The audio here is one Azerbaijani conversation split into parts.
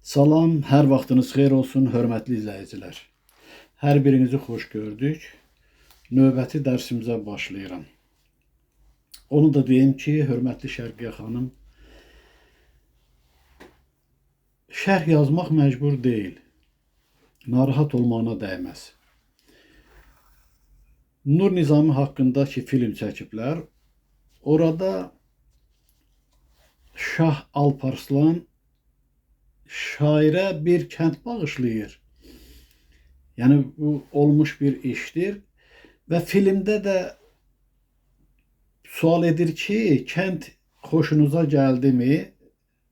Salam, hər vaxtınız xeyir olsun, hörmətli izləyicilər. Hər birinizi xoş gördük. Növbəti dərsimizə başlayıram. Onu da deyim ki, hörmətli Şərqiyə xanım, şərh yazmaq məcbur deyil. Narahat olmağına dəyməz. Nur Nizami haqqındakı film çəkiblər. Orada Şah Alparslan şairə bir kənd bağışlayır. Yəni bu olmuş bir işdir və filmdə də sual edir ki, kənd xoşunuza gəldimi?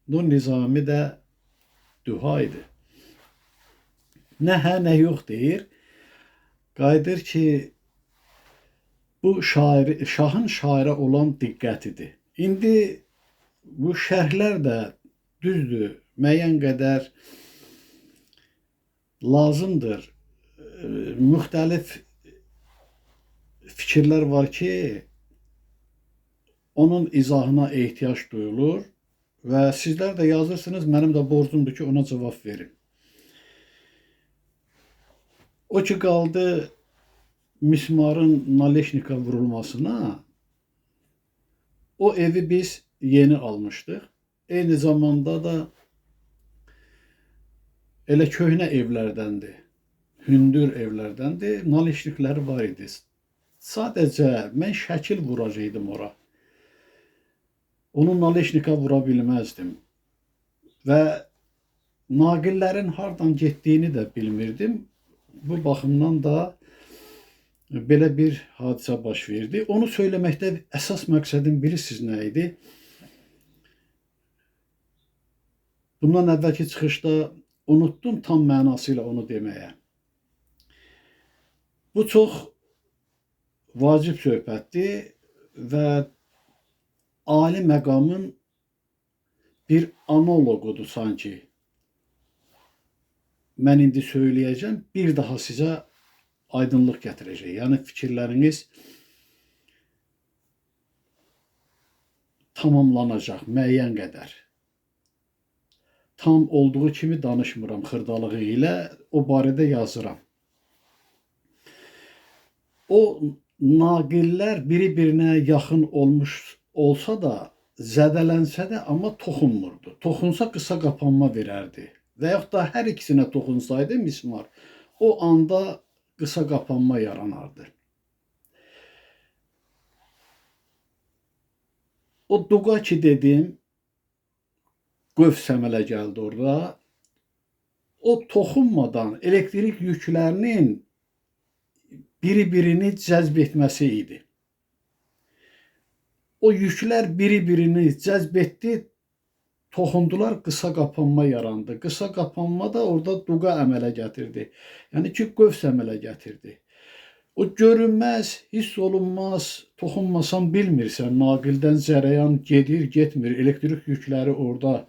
Nur Nizami də düha idi. Nə hə, nə yox deyir. Qayıdır ki, bu şahın şairə olan diqqətidir. İndi bu şərhlər də düzdür, müəyyən qədər lazımdır. Müxtəlif fikirlər var ki, onun izahına ehtiyac duyulur və sizlər də yazırsınız, mənim də borcumdur ki, ona cavab verin. O ki qaldı mismarın Naleşnika vurulmasına, o evi biz yeni almışdıq. Eyni zamanda da elə köhnə evlərdəndir, hündür evlərdəndir, naleşnikləri var idi. Sadəcə mən şəkil vuracaqdım ora. Onu naleşnika vura bilməzdim və naqillərin hardan getdiyini də bilmirdim. Bu baxımdan da belə bir hadisə baş verdi. Onu söyləməkdə əsas məqsədim bilirsiniz nə idi? Bundan əvvəlki çıxışda unutdum tam mənasıyla onu deməyə. Bu çox vacib söhbətdir və ali məqamın bir analoqudur sanki. Mən indi söyləyəcəm, bir daha sizə aydınlıq gətirəcək. Yəni fikirləriniz tamamlanacaq müəyyən qədər. Tam olduğu kimi danışmıram xırdalığı ilə, o barədə yazıram. O naqillər biri-birinə yaxın olmuş olsa da, zədələnsə də, amma toxunmurdu. Toxunsa qısa qapanma verərdi. Və yaxud da hər ikisinə toxunsaydı mismar, o anda qısa qapanma yaranardı. O duqa ki dedim, qövs əmələ gəldi orada. O toxunmadan elektrik yüklərinin biri-birini cəzb etməsi idi. O yüklər biri-birini cəzb etdi, toxundular, qısa qapanma yarandı. Qısa qapanma da orada duqa əmələ gətirdi. Yəni ki, qövs əmələ gətirdi. O görünməz, hiss olunmaz, toxunmasan bilmirsən, naqildən cərəyan gedir, getmir, elektrik yükləri orada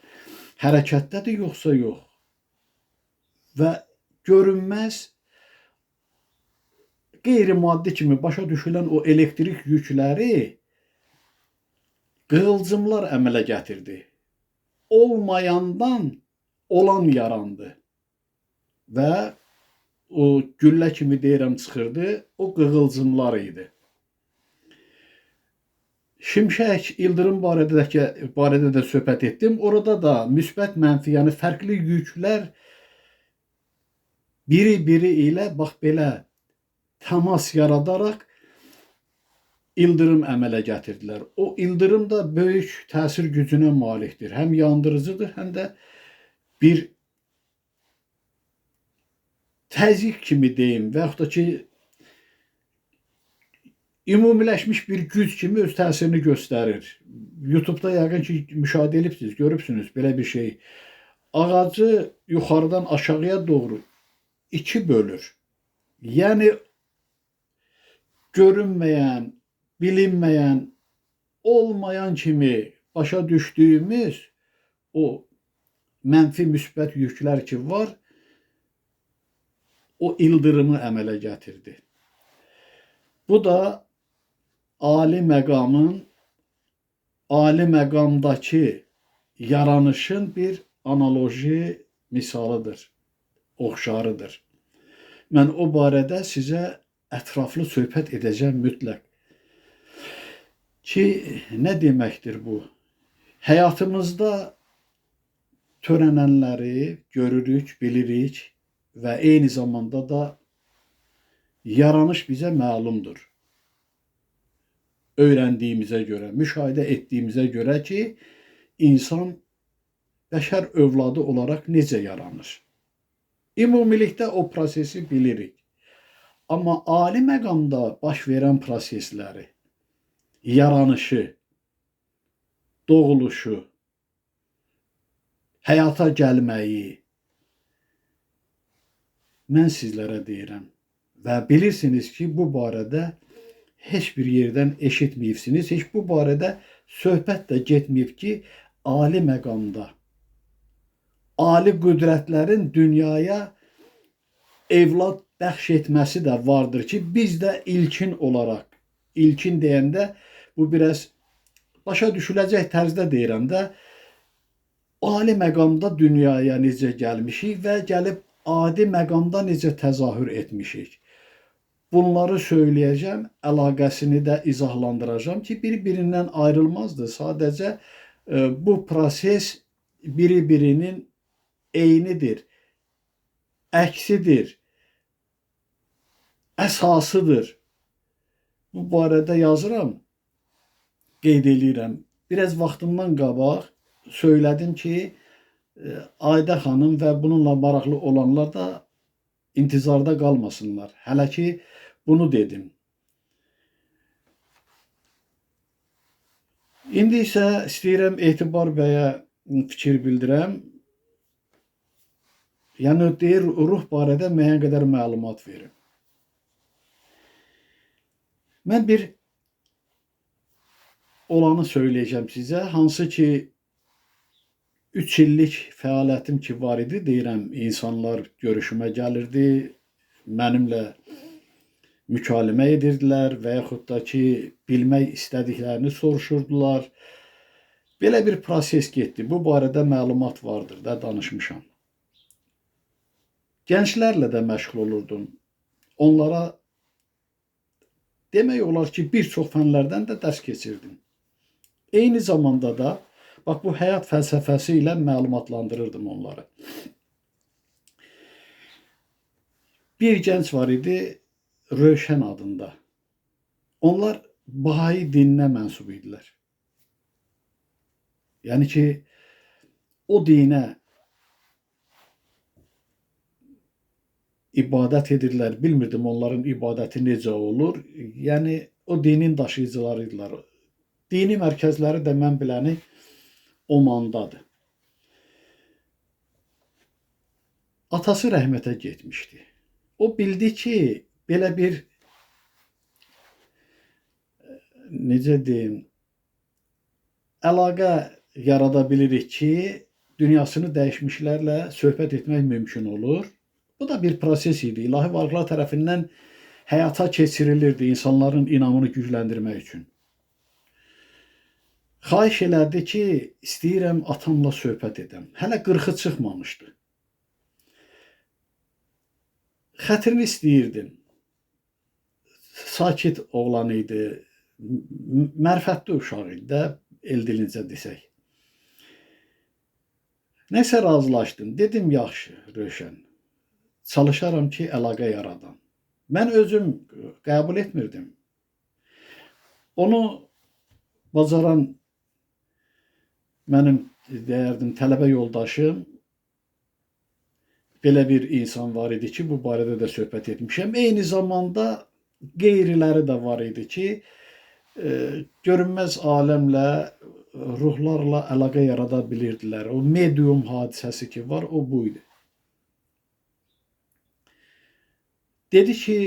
hərəkətdədir, yoxsa yox. Və görünməz, qeyri-maddi kimi başa düşülən o elektrik yükləri qığılcımlar əmələ gətirdi. Olmayandan olan yarandı və o güllə kimi deyirəm çıxırdı, o qığılcımlar idi. Şimşək, ildırım barədə də söhbət etdim. Orada da müsbət, mənfi, yəni fərqli yüklər biri-biri ilə bax belə təmas yaradaraq ildırım əmələ gətirdilər. O ildırım da böyük təsir gücünə malikdir. Həm yandırıcıdır, həm də bir təzyiq kimi deyim və yaxud da ki, ümumiləşmiş bir güc kimi öz təsirini göstərir. YouTube-da yəqin ki, müşahidə edibsiniz, görübsünüz belə bir şey. Ağacı yuxarıdan aşağıya doğru iki bölür. Yəni, görünməyən, bilinməyən, olmayan kimi başa düşdüyümüz o mənfi, müsbət yüklər ki var, o ildırımı əmələ gətirdi. Bu da ali məqamın, ali məqamdakı yaranışın bir analoji misalıdır, oxşarıdır. Mən o barədə sizə ətraflı söhbət edəcəm mütləq. Ki, nə deməkdir bu? Həyatımızda törənənləri görürük, bilirik və eyni zamanda da yaranış bizə məlumdur. Öyrəndiyimizə görə, müşahidə etdiyimizə görə ki, insan bəşər övladı olaraq necə yaranır? Ümumilikdə o prosesi bilirik. Amma ali məqamda baş verən prosesləri, yaranışı, doğuluşu, həyata gəlməyi mən sizlərə deyirəm. Və bilirsiniz ki, bu barədə heç bir yerdən eşitməyibsiniz. Heç bu barədə söhbət də getməyib ki, ali məqamda, ali qüdrətlərin dünyaya evlad bəxş etməsi də vardır ki, biz də ilkin olaraq, ilkin deyəndə bu biraz başa düşüləcək tərzdə deyirəm də, ali məqamda dünyaya necə gəlmişik və gəlib adi məqamda necə təzahür etmişik. Bunları söyləyəcəm, əlaqəsini də izahlandıracağım ki, bir-birindən ayrılmazdır. Sadəcə bu proses biri-birinin eynidir, əksidir, əsasıdır. Bu barədə yazıram, qeyd edirəm. Biraz vaxtımdan qabaq söylədim ki, Ayda xanım və bununla maraqlı olanlar da intizarda qalmasınlar. Hələ ki, bunu dedim. İndi isə istəyirəm Etibar bəyə fikir bildirəm. Yəni, deyir, ruh barədə müəyyən qədər məlumat verim. Mən bir olanı söyləyəcəm sizə, hansı ki, 3 illik fəaliyyətim ki var idi, deyirəm, insanlar görüşümə gəlirdi, mənimlə mükalimə edirdilər və yaxud da ki, bilmək istədiklərini soruşurdular. Belə bir proses getdi. Bu barədə məlumat vardır da, danışmışam. Gənclərlə də məşğul olurdum. Onlara demək olar ki, bir çox fənlərdən də dərs keçirdim. Eyni zamanda da bax, bu həyat fəlsəfəsi ilə məlumatlandırırdım onları. Bir gənc var idi, Rövşən adında. Onlar Bahai dininə mənsub idilər. Yəni ki, o dinə ibadət edirlər. Bilmirdim onların ibadəti necə olur. Yəni, o dinin daşıyıcıları idilər. Dini mərkəzləri də mən biləni Omandadır. Atası rəhmətə getmişdi. O bildi ki, belə bir, necə deyim, əlaqə yarada bilirik ki, dünyasını dəyişmişlərlə söhbət etmək mümkün olur. Bu da bir proses idi. İlahi varlıqlar tərəfindən həyata keçirilirdi insanların inamını gücləndirmək üçün. Xahiş elədi ki, istəyirəm atamla söhbət edəm. Hələ 40-ı çıxmamışdı. Xətrini istəyirdim. Sakit oğlan idi, mərfətli uşaq idi də, el dilincə desək. Nəsə razılaşdım. Dedim, yaxşı, Rövşən, çalışaram ki, əlaqə yaradam. Mən özüm qəbul etmirdim. Onu bacaran mənim deyərdim, tələbə yoldaşım belə bir insan var idi ki, bu barədə də söhbət etmişəm. Eyni zamanda qeyriləri də var idi ki, görünməz aləmlə, ruhlarla əlaqə yarada bilirdilər. O medium hadisəsi ki var, o bu idi. Dedi ki,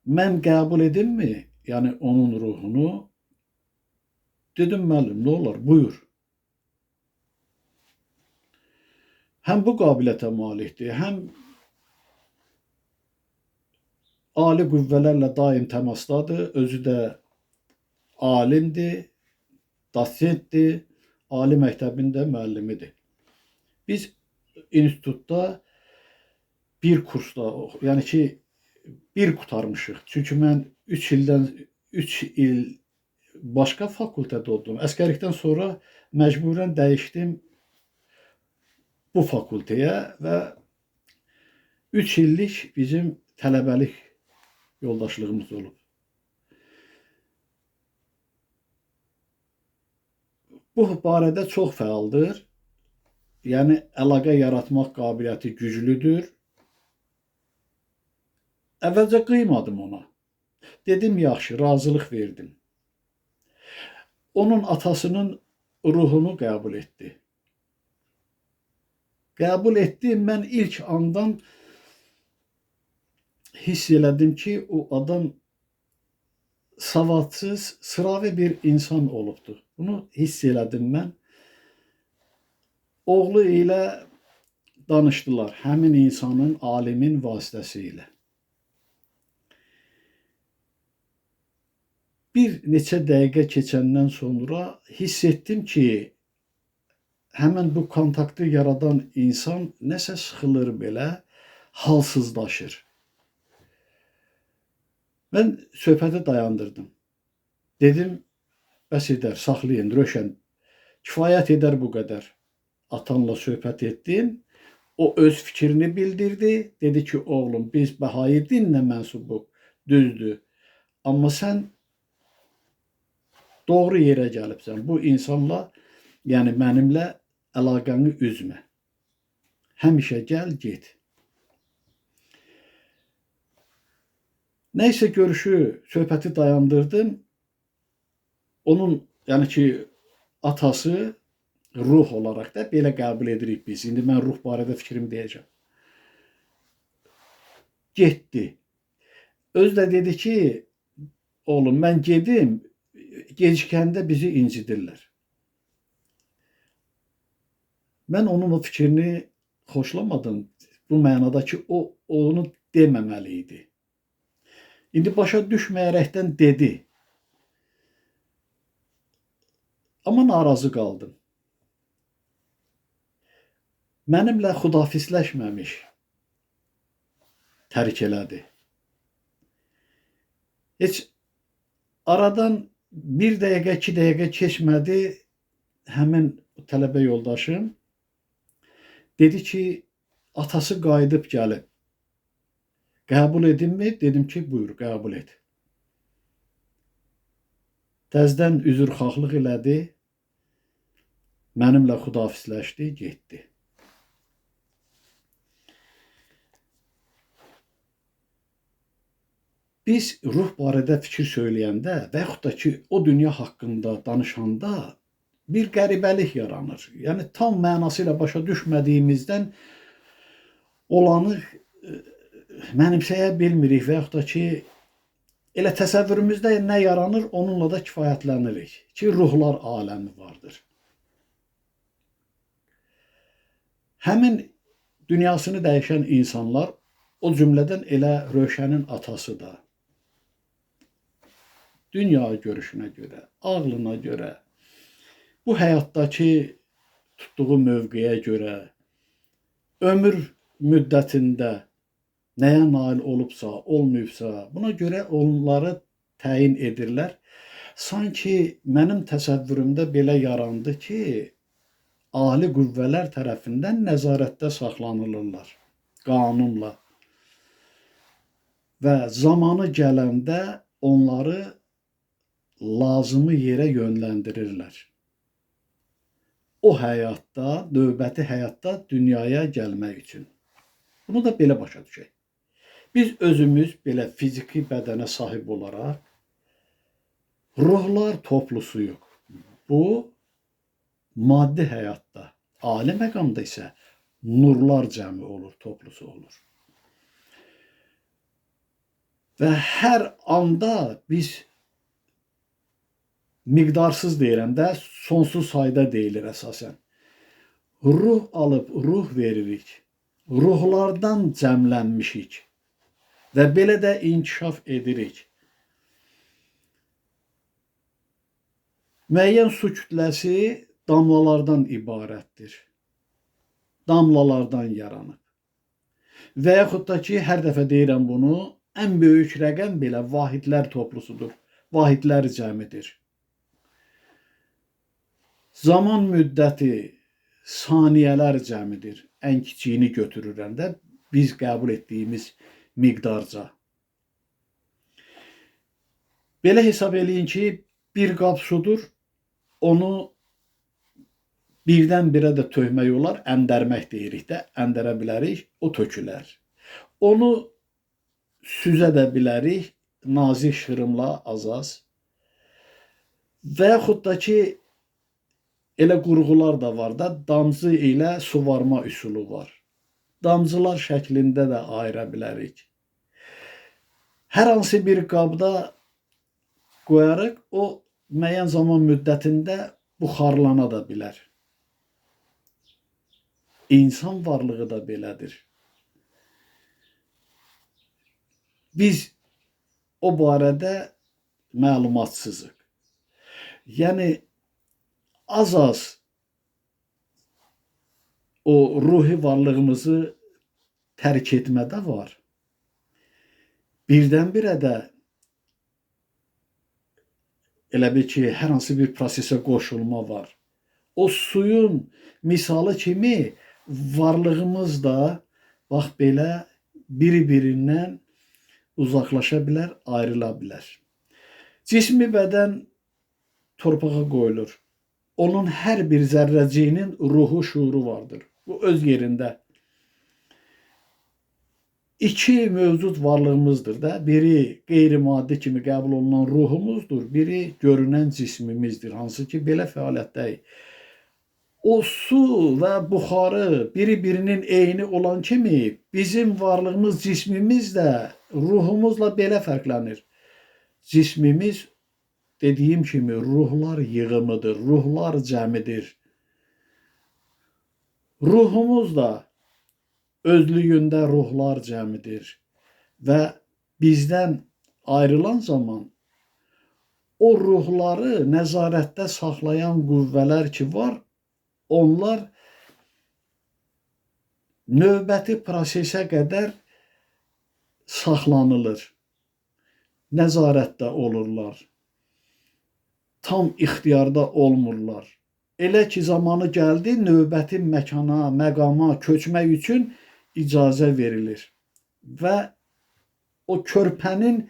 mən qəbul edimmi, yəni onun ruhunu? Dedim, müəllim, nə olar, buyur. Həm bu qabiliyyətə malikdir, həm ali qüvvələrlə daim təmasdadır, özü də alimdir, dosentdir, ali məktəbin də müəllimidir. Biz institutda bir kursda, yəni ki, bir qurtarmışıq. Çünki mən 3 il başqa fakültədə oldum. Əsgərlikdən sonra məcburən dəyişdim bu fakültəyə və 3 illik bizim tələbəlik yoldaşlığımız olub. Bu barədə çox fəaldır. Yəni əlaqə yaratmaq qabiliyyəti güclüdür. Əvvəlcə qıymadım ona. Dedim yaxşı, razılıq verdim. Onun atasının ruhunu qəbul etdi. Qəbul etdi. Mən ilk andan hiss elədim ki, o adam savadsız, sıravi bir insan olubdur. Bunu hiss elədim mən. Oğlu ilə danışdılar, həmin insanın, alimin vasitəsilə. Bir neçə dəqiqə keçəndən sonra hiss etdim ki, həmin bu kontaktı yaradan insan nəsə sıxılır belə, halsızlaşır. Mən söhbəti dayandırdım. Dedim, bəs edər, saxlayın, Röşən, kifayət edər bu qədər. Atanla söhbət etdim, o öz fikrini bildirdi. Dedi ki, oğlum, biz Bəhai dininə mənsubuq, düzdür. Amma sən doğru yerə gəlibsən. Bu insanla, yəni mənimlə əlaqəni üzmə. Həmişə gəl, get. Nəysə görüşü, söhbəti dayandırdım. Onun, yəni ki, atası ruh olaraq da belə qəbul edirik biz. İndi mən ruh barədə fikrimi deyəcəm. Getdi. Özü də dedi ki, oğlum, mən gedim, gecikəndə bizi incidirlər. Mən onun o fikrini xoşlamadım. Bu mənada ki, o onu deməməli idi. İndi başa düşməyərəkdən dedi. Amma narazı qaldım. Mənimlə xudafizləşməmiş tərk elədi. Heç aradan 1 dəqiqə, 2 dəqiqə keçmədi, həmin tələbə yoldaşım dedi ki, atası qayıdıb gəlib. Qəbul edinmi? Dedim ki, buyur, qəbul et. Təzdən üzrxahlıq elədi, mənimlə xudafizləşdi, getdi. Biz ruh barədə fikir söyləyəndə və yaxud da ki, o dünya haqqında danışanda bir qəribəlik yaranır. Yəni, tam mənası ilə başa düşmədiyimizdən olanı mənimsəyə bilmirik və yaxud da ki, elə təsəvvürümüzdə nə yaranır, onunla da kifayətlənirik ki, ruhlar aləmi vardır. Həmin dünyasını dəyişən insanlar, o cümlədən elə Röşənin atası da, dünya görüşünə görə, ağlına görə, bu həyatdakı tutduğu mövqeyə görə, ömür müddətində nəyə nail olubsa, olmayıbsa, buna görə onları təyin edirlər. Sanki mənim təsəvvürümdə belə yarandı ki, ali qüvvələr tərəfindən nəzarətdə saxlanılırlar qanunla və zamanı gələndə onları lazımı yerə yönləndirirlər. O həyatda, növbəti həyatda dünyaya gəlmək üçün. Bunu da belə başa düşək. Biz özümüz belə fiziki bədənə sahib olaraq ruhlar toplusuyuq. Bu, maddi həyatda, ali məqamda isə nurlar cəmi olur, toplusu olur. Və hər anda biz miqdarsız deyirəm də, sonsuz sayda deyilir əsasən. Ruh alıb, ruh veririk. Ruhlardan cəmlənmişik və belə də inkişaf edirik. Müəyyən su kütləsi damlalardan ibarətdir. damlalardan yaranıb. Və yaxud da ki, hər dəfə deyirəm bunu, ən böyük rəqəm belə vahidlər toplusudur, vahidlər cəmidir. Zaman müddəti saniyələr cəmidir, ən kiçiyini götürürəndə biz qəbul etdiyimiz miqdarca. Belə hesab eləyin ki, bir qab sudur, onu birdən-birə də tökmək olar, əndərmək deyirik də, əndərə bilərik, o tökülər. Onu süzə də bilərik, nazik şırımla az-az. Və yaxud da ki, elə qurğular da var da, damcı ilə suvarma üsulu var. Damcılar şəklində də ayıra bilərik. Hər hansı bir qabda qoyarıq, o müəyyən zaman müddətində buxarlana da bilər. İnsan varlığı da belədir. Biz o barədə məlumatsızıq. Yəni, az-az o ruhi varlığımızı tərk etmədə var. Birdən-birə də elə bil ki, hər hansı bir prosesə qoşulma var. O suyun misalı kimi varlığımız da bax belə bir-birindən uzaqlaşa bilər, ayrıla bilər. Cismi bədən torpağa qoyulur. Onun hər bir zərrəciyinin ruhu, şuuru vardır. Bu öz yerində. İki mövcud varlığımızdır da. Biri qeyri-maddi kimi qəbul olunan ruhumuzdur, biri görünən cismimizdir, hansı ki, belə fəaliyyətdəyik. O su və buxarı biri-birinin eyni olan kimi bizim varlığımız, cismimiz də ruhumuzla belə fərqlənir. Cismimiz, dediyim kimi, ruhlar yığımıdır, ruhlar cəmidir. Ruhumuz da özlüyündə ruhlar cəmidir və bizdən ayrılan zaman o ruhları nəzarətdə saxlayan qüvvələr ki var, onlar növbəti prosesə qədər saxlanılır, nəzarətdə olurlar, tam ixtiyarda olmurlar. Elə ki, zamanı gəldi, növbəti məkana, məqama köçmək üçün icazə verilir və o körpənin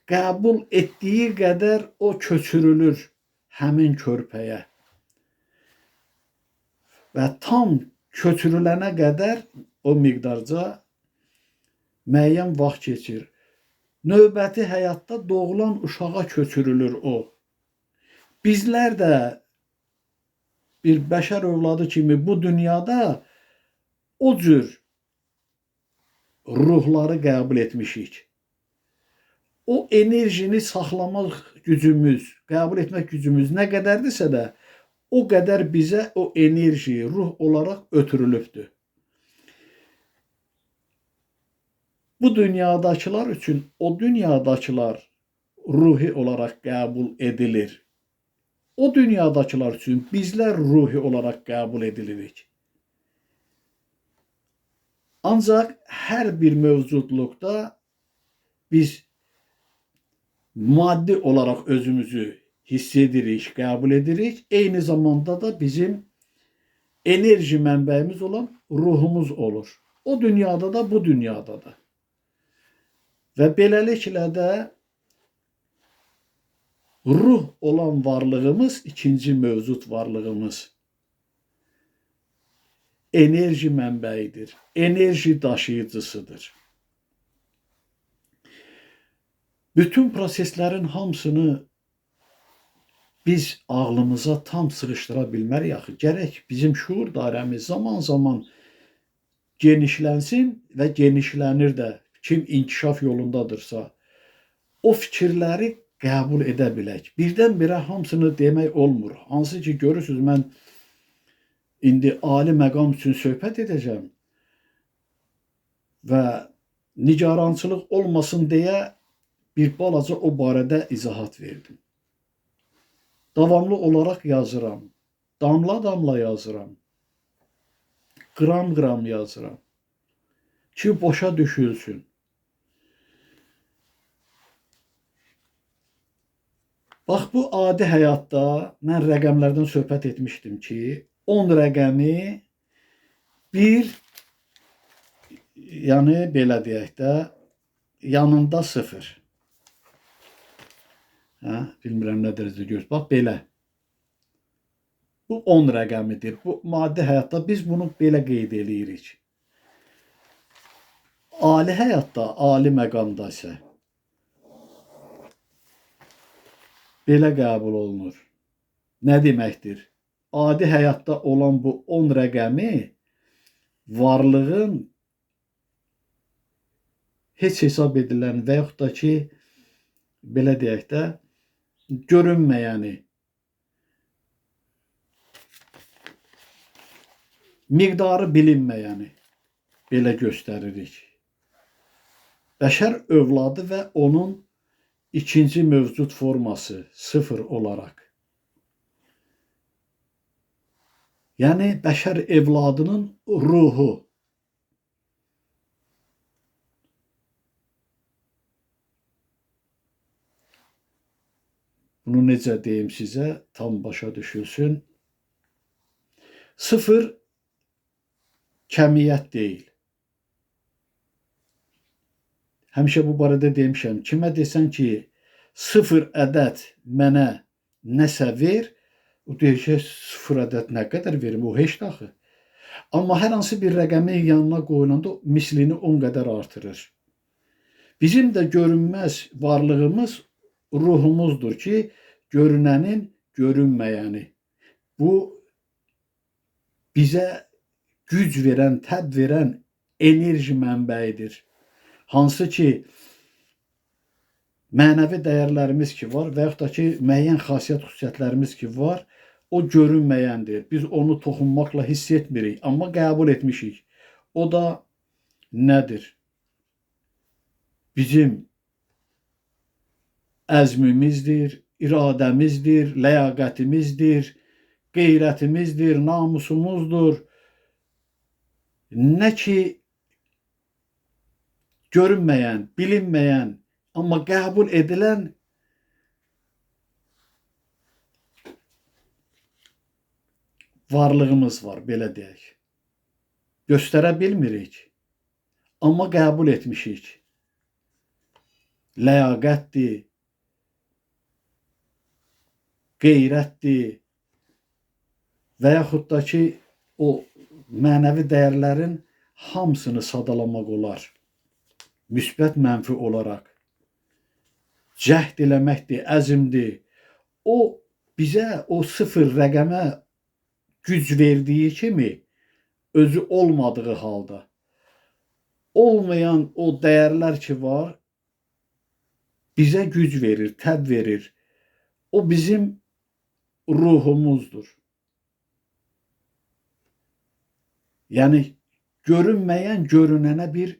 qəbul etdiyi qədər o köçürülür həmin körpəyə və tam köçürülənə qədər o miqdarca müəyyən vaxt keçir. Növbəti həyatda doğulan uşağa köçürülür o. Bizlər də bir bəşər övladı kimi bu dünyada o cür ruhları qəbul etmişik. O enerjini saxlamaq gücümüz, qəbul etmək gücümüz nə qədərdirsə də, o qədər bizə o enerji, ruh olaraq ötürülübdür. Bu dünyadakılar üçün o dünyadakılar ruhi olaraq qəbul edilir. O dünyadakılar üçün bizlər ruhi olaraq qəbul edilirik. Ancaq hər bir mövcudluqda biz maddi olaraq özümüzü hiss edirik, qəbul edirik. Eyni zamanda da bizim enerji mənbəyimiz olan ruhumuz olur. O dünyada da, bu dünyada da. Və beləliklə də ruh olan varlığımız, ikinci mövcud varlığımız enerji mənbəyidir, enerji daşıyıcısıdır. Bütün proseslərin hamısını biz ağlımıza tam sığışdıra bilmərik axı. Gərək bizim şuur dairəmiz zaman-zaman genişlənsin və genişlənir də. Kim inkişaf yolundadırsa, o fikirləri qəbul edə bilək. Birdən-birə hamısını demək olmur. Hansı ki, görürsünüz, mən indi ali məqam üçün söhbət edəcəm və nigarançılıq olmasın deyə bir balaca o barədə izahat verdim. Davamlı olaraq yazıram, damla-damla yazıram. qram-qram yazıram ki boşa düşülsün. Bax, bu adi həyatda mən rəqəmlərdən söhbət etmişdim ki, 10 rəqəmi bir, yəni belə deyək də, yanında 0. Bilmirəm nə dərəcədə görürsünüz. Bax, belə. Bu 10 rəqəmidir. Bu maddi həyatda biz bunu belə qeyd edirik. Ali həyatda, ali məqamda isə belə qəbul olunur. Nə deməkdir? Adi həyatda olan bu 10 rəqəmi varlığın heç hesab edilən və yaxud da ki, belə deyək də, görünməyəni, miqdarı bilinməyəni belə göstəririk. Bəşər övladı və onun ikinci mövcud forması 0 olaraq. Yəni, bəşər evladının ruhu. Bunu necə deyim sizə, tam başa düşülsün. 0 kəmiyyət deyil. Həmişə bu barədə demişəm. Kimə desən ki, 0 ədəd mənə nəsə ver, o deyir ki, 0 ədəd nə qədər verim, o heç daxı. Amma hər hansı bir rəqəmi yanına qoyulanda mislini 10 qədər artırır. Bizim də görünməz varlığımız ruhumuzdur ki, görünənin görünməyəni. Bu, bizə güc verən, təb verən enerji mənbəyidir. Hansı ki, mənəvi dəyərlərimiz ki var və yaxud da ki, müəyyən xasiyyət xüsusiyyətlərimiz ki var, o görünməyəndir. Biz onu toxunmaqla hiss etmirik, amma qəbul etmişik. O da nədir? Bizim əzmimizdir, iradəmizdir, ləyaqətimizdir, qeyrətimizdir, namusumuzdur. Nə ki, görünməyən, bilinməyən, amma qəbul edilən varlığımız var, belə deyək. Göstərə bilmirik, amma qəbul etmişik. Ləyaqətdir, qeyrətdir və yaxud da ki, o mənəvi dəyərlərin hamısını sadalamaq olar. Müsbət, mənfi olaraq. Cəhd eləməkdir, əzmdir. O, bizə o 0 rəqəmə güc verdiyi kimi, özü olmadığı halda, olmayan o dəyərlər ki var, bizə güc verir, təb verir. O bizim ruhumuzdur. Yəni, görünməyən görünənə bir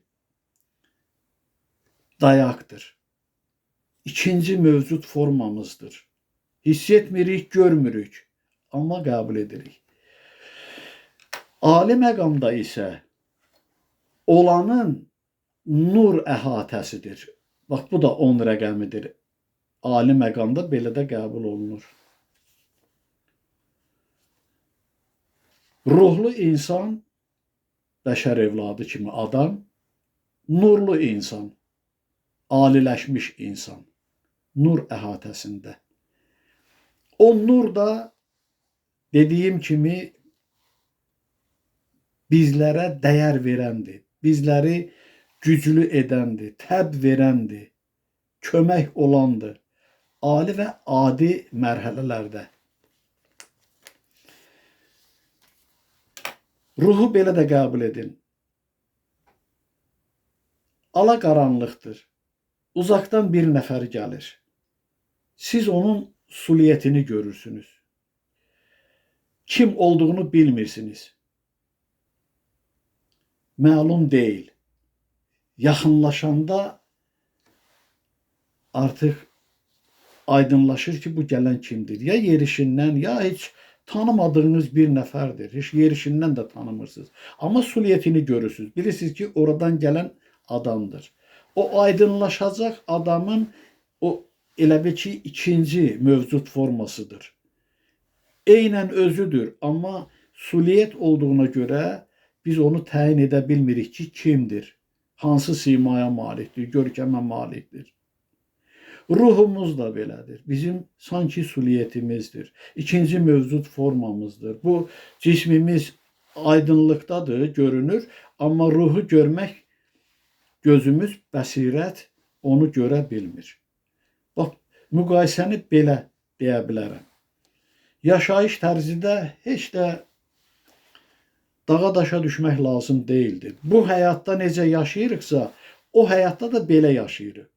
dayaqdır. İkinci mövcud formamızdır. Hiss etmirik, görmürük, amma qəbul edirik. Ali məqamda isə olanın nur əhatəsidir. Bax, bu da 10 rəqəmidir. Ali məqamda belə də qəbul olunur. Ruhlu insan, bəşər evladı kimi adam, nurlu insan, aliləşmiş insan, nur əhatəsində. O nur da, dediyim kimi, bizlərə dəyər verəndir, bizləri güclü edəndir, təb verəndir, kömək olandır, ali və adi mərhələlərdə. Ruhu belə də qəbul edin. Ala qaranlıqdır. Uzaqdan bir nəfər gəlir. Siz onun suliyyətini görürsünüz. Kim olduğunu bilmirsiniz. Məlum deyil. Yaxınlaşanda artıq aydınlaşır ki, bu gələn kimdir? Ya yerişindən, ya heç tanımadığınız bir nəfərdir. Heç yerişindən də tanımırsınız. Amma suliyyətini görürsünüz. Bilirsiniz ki, oradan gələn adamdır. O aydınlaşacaq adamın o elə bil ki, ikinci mövcud formasıdır. Eynən özüdür, amma suliyyət olduğuna görə biz onu təyin edə bilmirik ki, kimdir? Hansı simaya malikdir, görkəmə malikdir? Ruhumuz da belədir. Bizim sanki suliyyətimizdir. İkinci mövcud formamızdır. Bu cismimiz aydınlıqdadır, görünür, amma ruhu görmək gözümüz, bəsirət onu görə bilmir. Bax, müqayisəni belə deyə bilərəm. Yaşayış tərzidə heç də dağa daşa düşmək lazım deyildir. Bu həyatda necə yaşayırıqsa, o həyatda da belə yaşayırıq.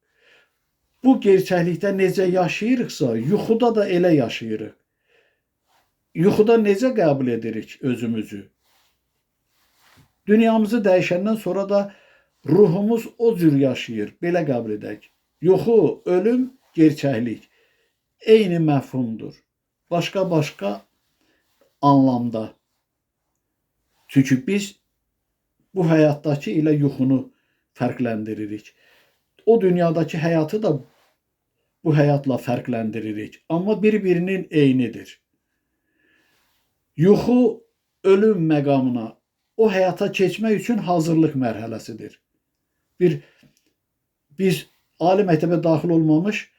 Bu gerçəklikdə necə yaşayırıqsa, yuxuda da elə yaşayırıq. Yuxuda necə qəbul edirik özümüzü? Dünyamızı dəyişəndən sonra da ruhumuz o cür yaşayır, belə qəbul edək. Yuxu, ölüm, gerçəklik eyni məfhumdur. Başqa anlamda. Çünki biz bu həyatdakı ilə yuxunu fərqləndiririk. O dünyadakı həyatı da bu həyatla fərqləndiririk. Amma bir-birinin eynidir. Yuxu ölüm məqamına, o həyata keçmək üçün hazırlıq mərhələsidir. Biz ali məktəbə daxil olmamış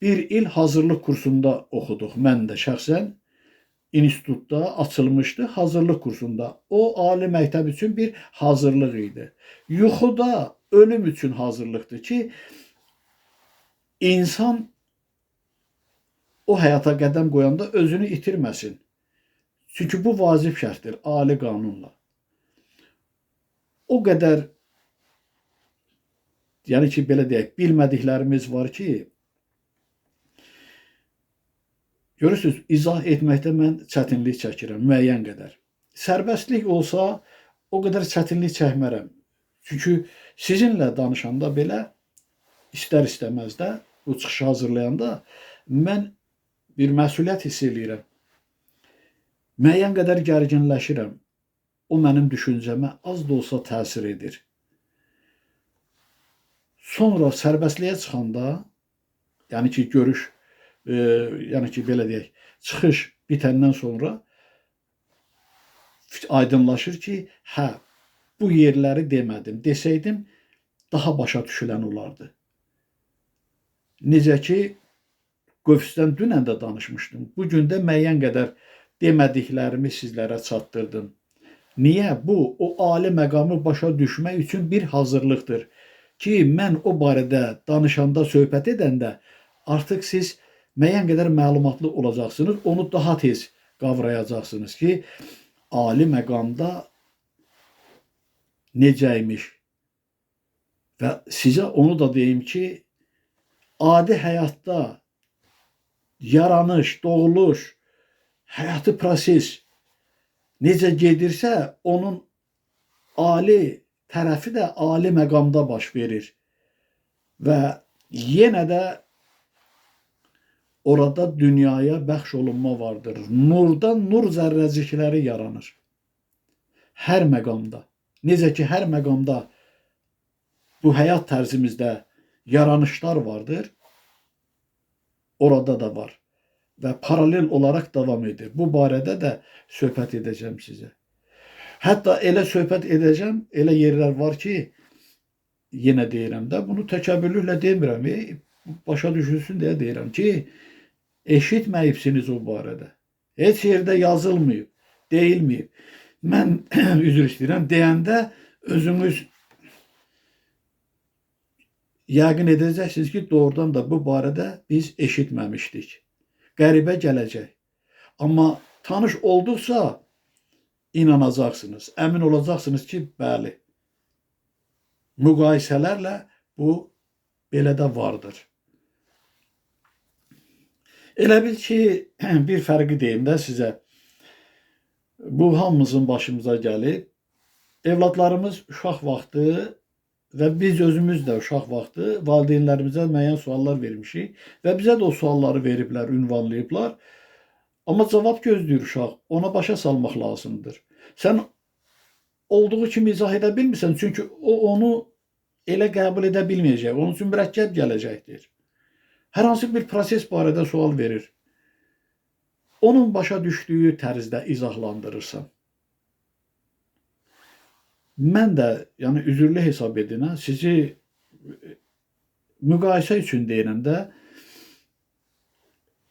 bir il hazırlıq kursunda oxuduq. Mən də şəxsən institutda açılmışdı hazırlıq kursunda. O ali məktəb üçün bir hazırlıq idi. Yuxu da ölüm üçün hazırlıqdır ki, insan o həyata qədəm qoyanda özünü itirməsin. Çünki bu vacib şərtdir, ali qanunla. O qədər, yəni ki, belə deyək, bilmədiklərimiz var ki, görürsünüz, izah etməkdə mən çətinlik çəkirəm, müəyyən qədər. Sərbəstlik olsa, o qədər çətinlik çəkmərəm. Çünki sizinlə danışanda belə, istər-istəməz də, bu çıxışı hazırlayanda, mən bir məsuliyyət hiss edirəm. Müəyyən qədər gərginləşirəm. O mənim düşüncəmə az da olsa təsir edir. Sonra sərbəstliyə çıxanda, yəni ki, görüş, yəni ki, belə deyək, çıxış bitəndən sonra aydınlaşır ki, hə, bu yerləri demədim. Desəydim, daha başa düşülən olardı. Necə ki, Qövsdən dünən də danışmışdım. Bugün də müəyyən qədər demədiklərimi sizlərə çatdırdım. Niyə? Bu, o ali məqamı başa düşmək üçün bir hazırlıqdır ki, mən o barədə danışanda, söhbət edəndə artıq siz müəyyən qədər məlumatlı olacaqsınız, onu daha tez qavrayacaqsınız ki, ali məqamda necəymiş. Və sizə onu da deyim ki, adi həyatda yaranış, doğuluş, həyatı proses necə gedirsə, onun ali tərəfi də ali məqamda baş verir. Və yenə də orada dünyaya bəxş olunma vardır. Nurdan nur zərrəcikləri yaranır. Hər məqamda. Necə ki, hər məqamda bu həyat tərzimizdə yaranışlar vardır, orada da var və paralel olaraq davam edir. Bu barədə də söhbət edəcəm sizə. Hətta elə söhbət edəcəm, elə yerlər var ki, yenə deyirəm də, bunu təkəbbürlüklə demirəm, başa düşülsün deyə deyirəm ki, eşitməyibsiniz o barədə. Heç yerdə yazılmayıb, deyilməyib. Mən üzr istəyirəm, deyəndə özünüz yəqin edəcəksiniz ki, doğrudan da bu barədə biz eşitməmişdik. Qəribə gələcək. Amma tanış olduqca inanacaqsınız, əmin olacaqsınız ki, bəli, müqayisələrlə bu belə də vardır. Elə bil ki, bir fərqi deyim də sizə. Bu hamımızın başımıza gəlib. Evladlarımız uşaq vaxtı və biz özümüz də uşaq vaxtı valideynlərimizə müəyyən suallar vermişik və bizə də o sualları veriblər, ünvanlayıblar. Amma cavab gözləyir uşaq. Ona başa salmaq lazımdır. Sən olduğu kimi izah edə bilmirsən, çünki o onu elə qəbul edə bilməyəcək. Onun üçün mürəkkəb gələcəkdir. Hər hansı bir proses barədə sual verir. Onun başa düşdüyü tərzdə izahlandırırsan. Mən də, yəni üzürlü hesab edin, sizi müqayisə üçün deyirəm də,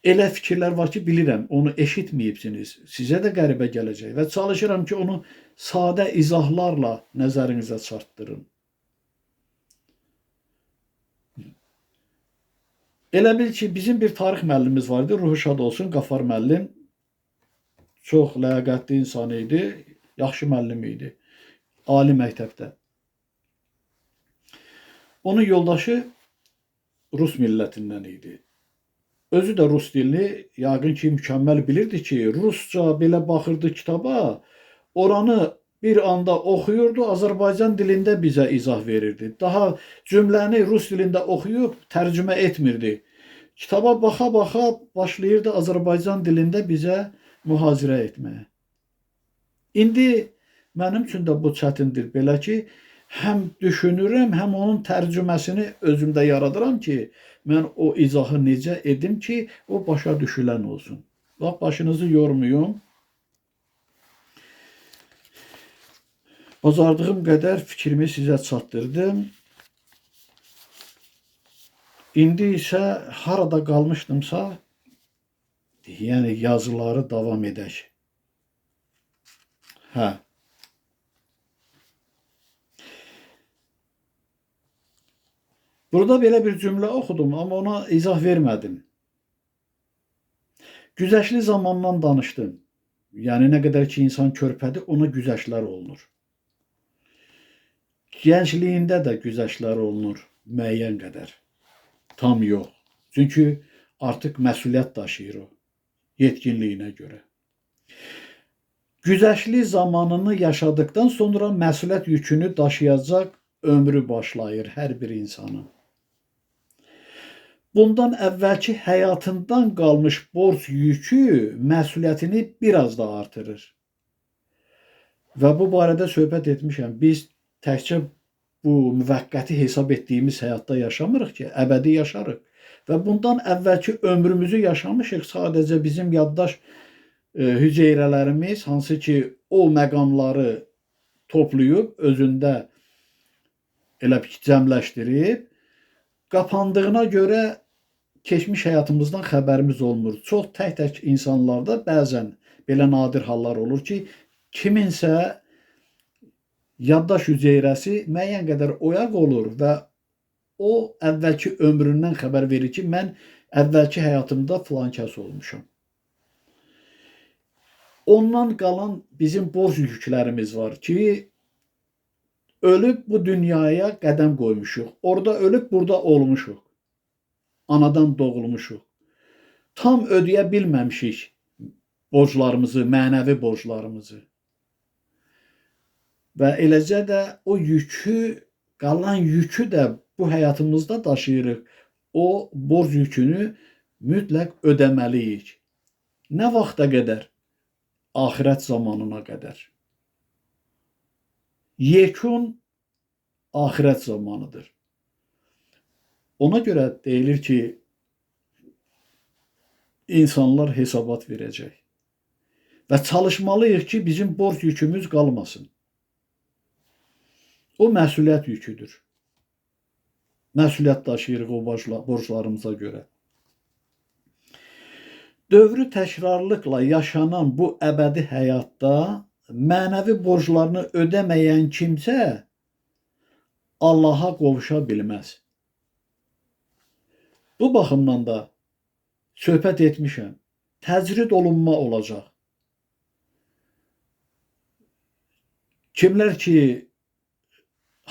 elə fikirlər var ki, bilirəm, onu eşitməyibsiniz, sizə də qəribə gələcək və çalışıram ki, onu sadə izahlarla nəzərinizə çatdırın. Elə bil ki, bizim bir tarix müəllimimiz var idi, ruhu şad olsun, Qafar müəllim. Çox ləyaqətli insan idi, yaxşı müəllim idi, ali məktəbdə. Onun yoldaşı Rus millətindən idi. Özü də Rus dilini yəqin ki, mükəmməl bilirdi ki, Rusca belə baxırdı kitaba, oranı bir anda oxuyurdu, Azərbaycan dilində bizə izah verirdi. Daha cümləni Rus dilində oxuyub tərcümə etmirdi. Kitaba baxa-baxa başlayırdı Azərbaycan dilində bizə mühazirə etməyə. İndi mənim üçün də bu çətindir. Belə ki, həm düşünürəm, həm onun tərcüməsini özümdə yaradıram ki, mən o izahı necə edim ki, o başa düşülən olsun. Bax, başınızı yormayın. Bacardığım qədər fikrimi sizə çatdırdım. İndi isə harada qalmışdımsa, yəni yazıları davam edək. Burada belə bir cümlə oxudum, amma ona izah vermədim. Güzəştli zamandan danışdım. Yəni, nə qədər ki, insan körpədir, ona güzəştlər olunur. Gəncliyində də güzəştlər olunur, müəyyən qədər. Tam yox. Çünki artıq məsuliyyət daşıyır o, yetkinliyinə görə. Güzəştli zamanını yaşadıktan sonra məsuliyyət yükünü daşıyacaq ömrü başlayır hər bir insanın. Bundan əvvəlki həyatından qalmış borc yükü məsuliyyətini biraz da artırır. Və bu barədə söhbət etmişəm. Biz təkcə bu müvəqqəti hesab etdiyimiz həyatda yaşamırıq ki, əbədi yaşarıq. Və bundan əvvəlki ömrümüzü yaşamışıq. Sadəcə bizim yaddaş hüceyrələrimiz, hansı ki, o məqamları toplayıb, özündə elə bir cəmləşdirib, qapandığına görə keçmiş həyatımızdan xəbərimiz olmur. Çox tək-tək insanlarda bəzən belə nadir hallar olur ki, kiminsə yaddaş hüceyrəsi müəyyən qədər oyaq olur və o əvvəlki ömründən xəbər verir ki, mən əvvəlki həyatımda filan kəs olmuşam. Ondan qalan bizim borc yüklərimiz var ki, ölüb bu dünyaya qədəm qoymuşuq. Orada ölüb burada olmuşuq. Anadan doğulmuşuq. Tam ödəyə bilməmişik borclarımızı, mənəvi borclarımızı. Və eləcə də o yükü, qalan yükü də bu həyatımızda daşıyırıq. O borc yükünü mütləq ödəməliyik. Nə vaxta qədər? Axirət zamanına qədər. Yekun axirət zamanıdır. Ona görə deyilir ki, insanlar hesabat verəcək. Və çalışmalıyıq ki, bizim borc yükümüz qalmasın. O məsuliyyət yüküdür. Məsuliyyət daşıyırıq o borclarımıza görə. Dövrü təkrarlıqla yaşanan bu əbədi həyatda mənəvi borclarını ödəməyən kimsə Allaha qovuşa bilməz. Bu baxımdan da söhbət etmişəm. Təcrid olunma olacaq. Kimlər ki,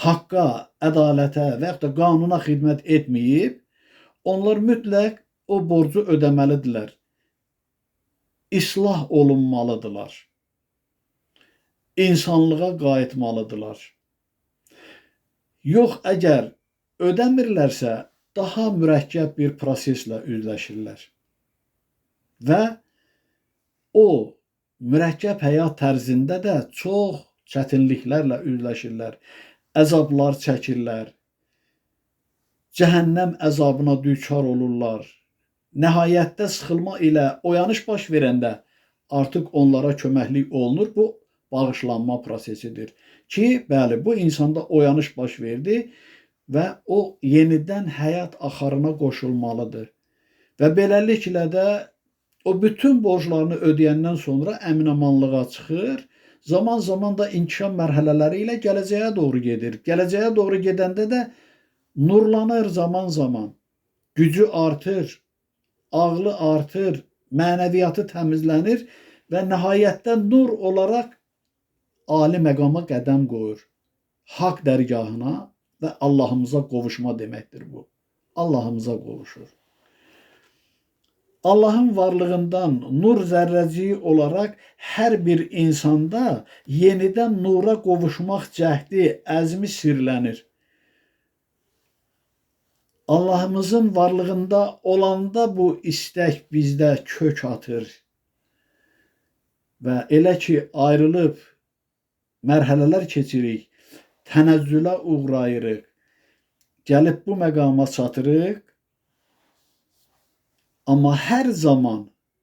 haqqa, ədalətə və yaxud da qanuna xidmət etməyib, onlar mütləq o borcu ödəməlidirlər. İslah olunmalıdırlar. İnsanlığa qayıtmalıdırlar. Yox, əgər ödəmirlərsə, daha mürəkkəb bir proseslə üzləşirlər. Və o mürəkkəb həyat tərzində də çox çətinliklərlə üzləşirlər, əzablar çəkirlər, cəhənnəm əzabına düçar olurlar. Nəhayətdə sıxılma ilə oyanış baş verəndə artıq onlara köməklik olunur. Bu bağışlanma prosesidir ki, bəli, bu insanda oyanış baş verdi və o yenidən həyat axarına qoşulmalıdır. Və beləliklə də o bütün borclarını ödəyəndən sonra əminamanlığa çıxır. Zaman-zaman da inkişaf mərhələləri ilə gələcəyə doğru gedir. Gələcəyə doğru gedəndə də nurlanır zaman-zaman. Gücü artır, ağlı artır, mənəviyyatı təmizlənir və nəhayətdə nur olaraq ali məqama qədəm qoyur. Haqq dərgahına və Allahımıza qovuşma deməkdir bu. Allahımıza qovuşur. Allahın varlığından nur zərrəciyi olaraq hər bir insanda yenidən nura qovuşmaq cəhdi, əzmi sirlənir. Allahımızın varlığında olanda bu istək bizdə kök atır və elə ki ayrılıb mərhələlər keçirik, tənəzzülə uğrayırıq, gəlib bu məqama çatırıq. Amma hər zaman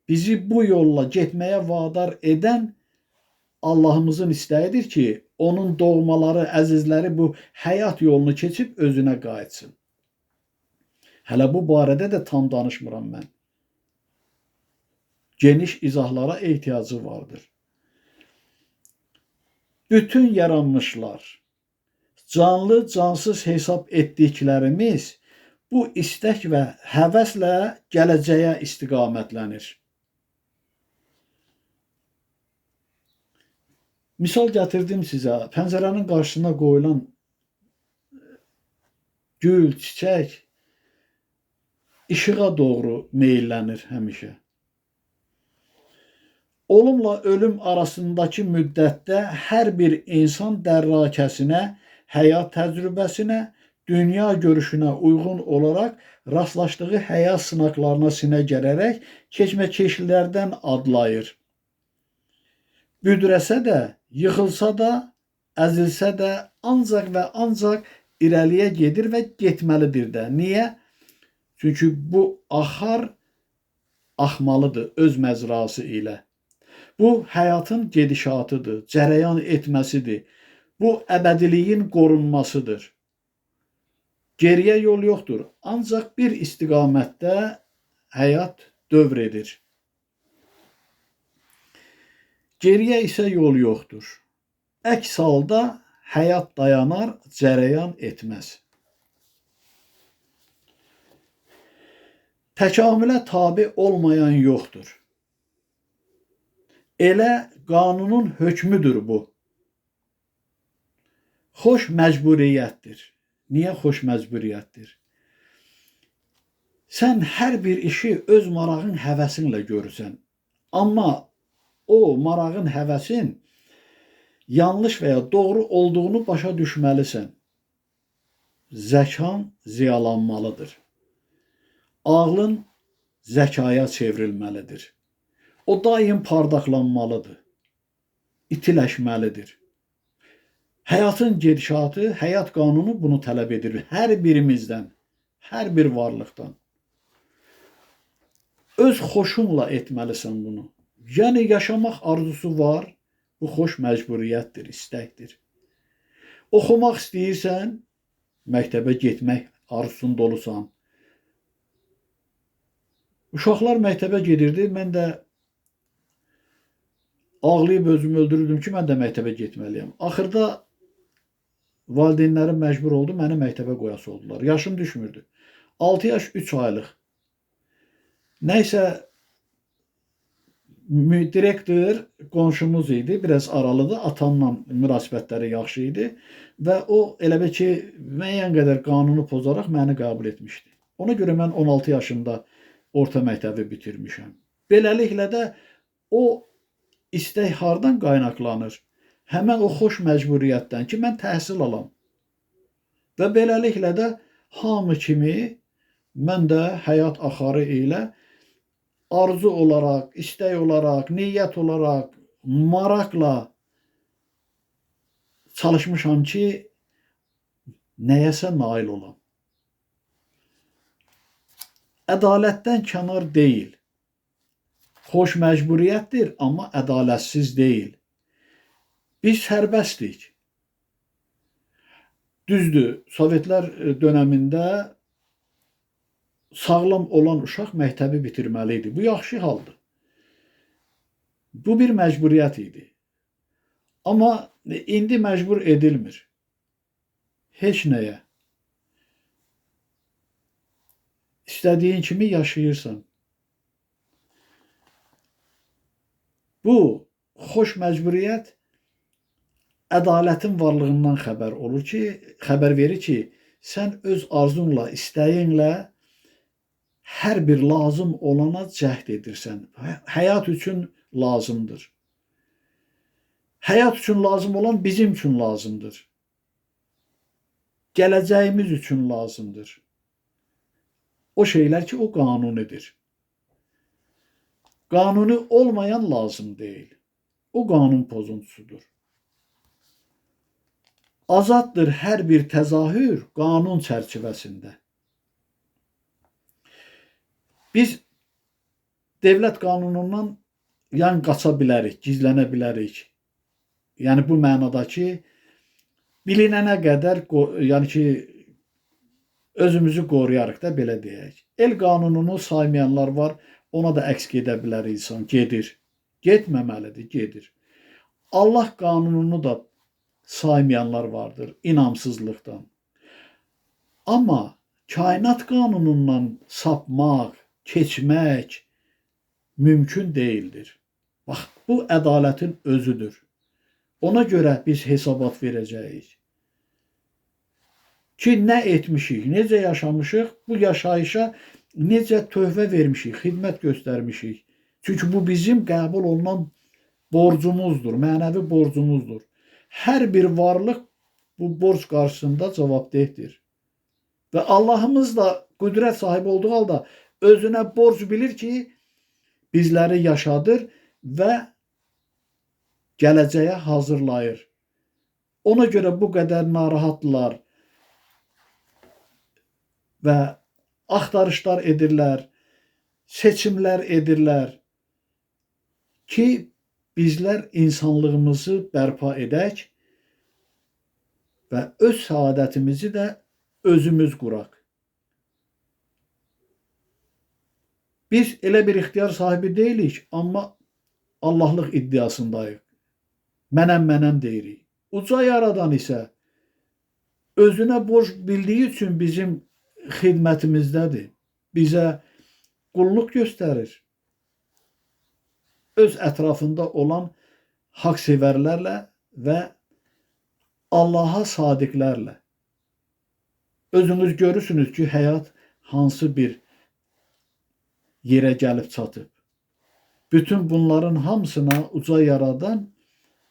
bizi bu yolla getməyə vadar edən Allahımızın istəyidir ki, onun doğmaları, əzizləri bu həyat yolunu keçib özünə qayıtsın. Hələ bu barədə də tam danışmıram mən. Geniş izahlara ehtiyacı vardır. Bütün yaranmışlar, canlı, cansız hesab etdiklərimiz bu istək və həvəslə gələcəyə istiqamətlənir. Misal gətirdim sizə, pəncərənin qarşısına qoyulan gül, çiçək işığa doğru meyllənir həmişə. Olumla ölüm arasındakı müddətdə hər bir insan dərrakəsinə, həyat təcrübəsinə, dünya görüşünə uyğun olaraq rastlaşdığı həyat sınaqlarına sinə gərərək keçmə-keçilərdən adlayır. Büdrəsə də, yıxılsa da, əzilsə də ancaq və ancaq irəliyə gedir və getməlidir də. Niyə? Çünki bu axar axmalıdır öz məzrası ilə. Bu həyatın gedişatıdır, cərəyan etməsidir. Bu əbədiliyin qorunmasıdır. Geriyə yol yoxdur. Ancaq bir istiqamətdə həyat dövr edir. Geriyə isə yol yoxdur. Əks halda həyat dayanar, cərəyan etməz. Təkamülə tabi olmayan yoxdur. Elə qanunun hökmüdür bu. Xoş məcburiyyətdir. Niyə xoş məcburiyyətdir? Sən hər bir işi öz marağın, həvəsinlə görürsən. Amma o marağın, həvəsin yanlış və ya doğru olduğunu başa düşməlisən. Zəkan ziyalanmalıdır. Ağlın zəkaya çevrilməlidir. O daim pardaqlanmalıdır. İtiləşməlidir. Həyatın gedişatı, həyat qanunu bunu tələb edir. Hər birimizdən, hər bir varlıqdan. Öz xoşunla etməlisən bunu. Yəni yaşamaq arzusu var, bu xoş məcburiyyətdir, istəkdir. Oxumaq istəyirsən, məktəbə getmək arzusunda olursan. Uşaqlar məktəbə gedirdi, mən də ağlayıb özümü öldürürdüm ki, mən də məktəbə getməliyəm. Axırda valideynlərim məcbur oldu, məni məktəbə qoyası oldular. Yaşım düşmürdü. 6 yaş 3 aylıq. Nəysə, direktor qonşumuz idi, biraz aralıdır, atamla münasibətləri yaxşı idi və o elə bir ki, müəyyən qədər qanunu pozaraq məni qəbul etmişdi. Ona görə mən 16 yaşında orta məktəbi bitirmişəm. Beləliklə də o istək hardan qaynaqlanır? Həmən o xoş məcburiyyətdən ki, mən təhsil alam. Və beləliklə də hamı kimi mən də həyat axarı ilə arzu olarak, istek olarak, niyet olarak, maraqla çalışmışam ki, nəyəsə nail olam. Ədalətdən kənar deyil. Xoş məcburiyyətdir, amma ədalətsiz deyil. Biz sərbəstik. Düzdür, Sovetlər dönəmində sağlam olan uşaq məktəbi bitirməli idi. Bu yaxşı haldır. Bu bir məcburiyyət idi. Amma indi məcbur edilmir. Heç nəyə. İstədiyin kimi yaşayırsan. Bu xoş məcburiyyət ədalətin varlığından xəbər verir ki, sən öz arzunla, istəyinlə hər bir lazım olana cəhd edirsən. Həyat üçün lazımdır. Həyat üçün lazım olan bizim üçün lazımdır. Gələcəyimiz üçün lazımdır. O şeylər ki, o qanunidir. Qanuni olmayan lazım deyil. O qanun pozuntusudur. Azaddır hər bir təzahür qanun çərçivəsində. Biz dövlət qanunundan yan qaça bilərik, gizlənə bilərik. Yəni bu mənada ki, bilinənə qədər, yəni ki, özümüzü qoruyarıq da, belə deyək. El qanununu saymayanlar var, ona da əks gedə bilər insan, gedir. Getməməlidir, gedir. Allah qanununu da saymayanlar vardır, inamsızlıqdan. Amma kainat qanunundan sapmaq, keçmək mümkün deyildir. Bax, bu ədalətin özüdür. Ona görə biz hesabat verəcəyik. Ki, nə etmişik, necə yaşamışıq, bu yaşayışa necə tövbə vermişik, xidmət göstərmişik. Çünki bu bizim qəbul olunan borcumuzdur, mənəvi borcumuzdur. Hər bir varlıq bu borc qarşısında cavabdehdir. Və Allahımız da qüdrət sahibi olduğu halda özünə borc bilir ki, bizləri yaşadır və gələcəyə hazırlayır. Ona görə bu qədər narahatlar və axtarışlar edirlər, seçimlər edirlər ki, bizlər insanlığımızı bərpa edək və öz səadətimizi də özümüz quraq. Biz elə bir ixtiyar sahibi deyilik, amma Allahlıq iddiasındayıq. Mənəm deyirik. Uca yaradan isə özünə borc bildiyi üçün bizim xidmətimizdədir. Bizə qulluq göstərir. Öz ətrafında olan haqsevərlərlə və Allaha sadiqlərlə. Özünüz görürsünüz ki, həyat hansı bir yerə gəlib çatıb. Bütün bunların hamısına uca yaradan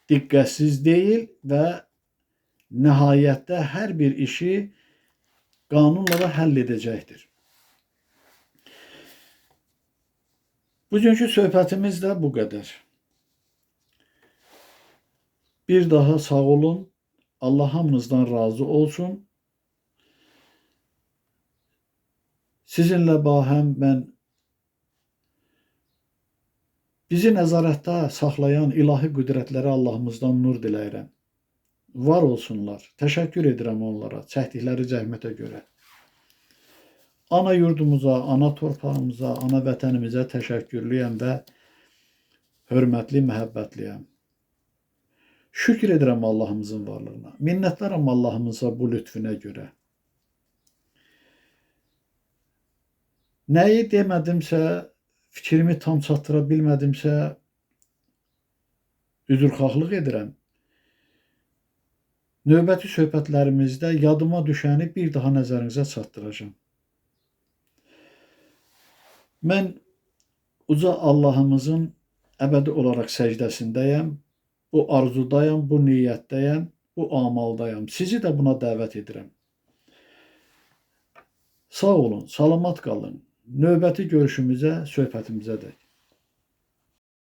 diqqətsiz deyil və nəhayətdə hər bir işi qanunla da həll edəcəkdir. Bugünkü söhbətimiz də bu qədər. Bir daha sağ olun. Allah hamınızdan razı olsun. Sizinlə bahəm mən bizi nəzarətdə saxlayan ilahi qüdrətlərə Allahımızdan nur diləyirəm. Var olsunlar. Təşəkkür edirəm onlara, çəkdikləri zəhmətə görə. Ana yurdumuza, ana torpağımıza, ana vətənimizə təşəkkürlüyəm və hörmətli, məhəbbətliyəm. Şükür edirəm Allahımızın varlığına. Minnətdaram Allahımıza bu lütfüne görə. Nəyi demədimsə, fikrimi tam çatdıra bilmədimsə, üzrxahlıq edirəm. Növbəti söhbətlərimizdə yadıma düşəni bir daha nəzərinizə çatdıracağım. Mən uca Allahımızın əbədi olaraq səcdəsindəyəm, bu arzudayam, bu niyyətdəyəm, bu amaldayam. Sizi də buna dəvət edirəm. Sağ olun, salamat qalın. Növbəti görüşümüzə, söhbətimizə də